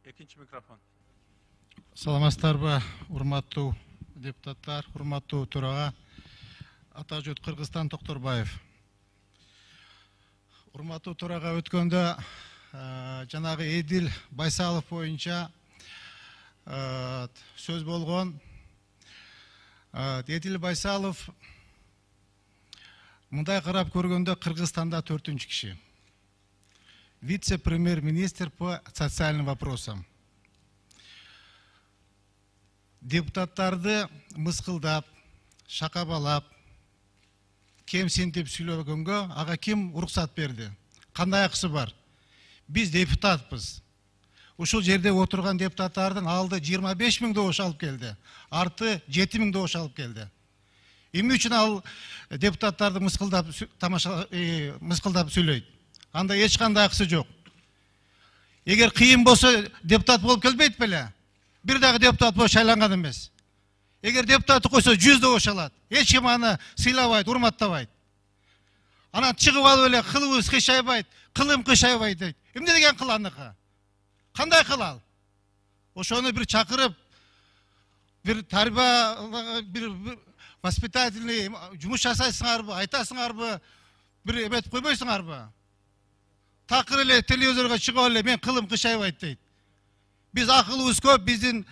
Экинчи микрофон. Саламатсыздарбы, урматтуу депутаттар, урматтуу төрага Атажөт Кыргызстан Токторбаев. Урматтуу төрага өткөндө жанагы Эдил Байсалов боюнча сөз болгон. Эдил Байсалов мындай карап көргөндө Кыргызстанда 4-чү киши. Вице-премьер-министр по социальным вопросам. Депутаттарды мыскылдап, шакабалап, кемсинтип сүйлөгөнгө ага ким уруксат берди? Кандай акысы бар? Биз депутатпыз. Ушул жерде отурган депутаттардын алды 25 000 добуш алып келди. Арты 7 000 добуш алып келди. Эмне үчүн ал депутаттарды мыскылдап сүйлөйт? Анда эч кандай акысы жок. Эгер кыйын болсо депутат болуп келбейт беле? Бир дагы депутат болуп шайланган эмес. Эгер депутатты койсо 100 добуш алат. Эч ким аны сыйлабайт, урматтабайт. Анан чыгып алып эле кылыбыз кыйшайбайт, кылым кыйшайбайт дейт. Эмне деген кыл аныкы? Кандай кыл ал? Ошону бир чакырып, бир тарбия, бир воспитательный жумуш жасайсыңарбы, айтасыңарбы, бир эметип койбойсуңарбы? Такыр эле телевизорго чыгып эле мен кылым кыйшайбайт дейт. Биз акылыбыз көп, биздин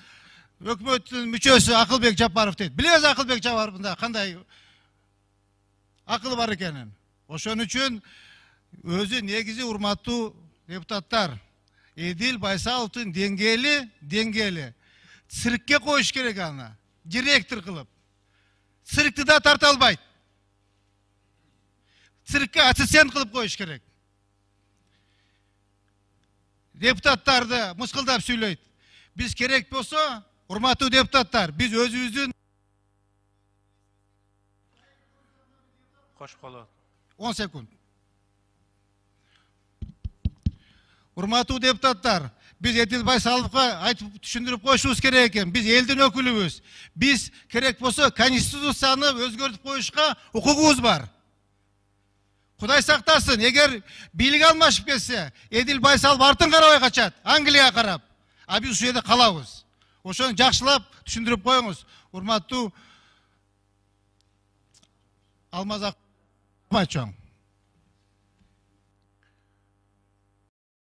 өкмөттүн мүчөсү Акылбек Жапаров дейт. Билебиз Акылбек Жапаровдун кандай акылы бар экенин. Ошон үчүн өзү негизи урматтуу депутаттар, Эдил Байсаловдун деңгээли циркке коюш керек аны. Директор кылып. Циркти да тарта албайт. Циркке ассистент кылып коюш керек. Депутаттарды мыскылдап сүйлөйт. Биз керек болсо, урматтуу депутаттар, биз өзүбүздүн Кош болот. 10 секунд. Урматтуу депутаттар, биз Эдил Байсаловго айтып түшүндүрүп коюшубуз керек экен. Биз элдин өкүлүбүз. Биз керек болсо конституцияны өзгөртүп коюшка укугубуз бар. Кудай сактасын, эгер бийлик алмашып кетсе, Эдил Байсалов артын карабай качат, Англияга карап. А биз ушул жерде калабыз. Ошону жакшылап түшүндүрүп коюңуз. Урматтуу Алмаз Акмачоң.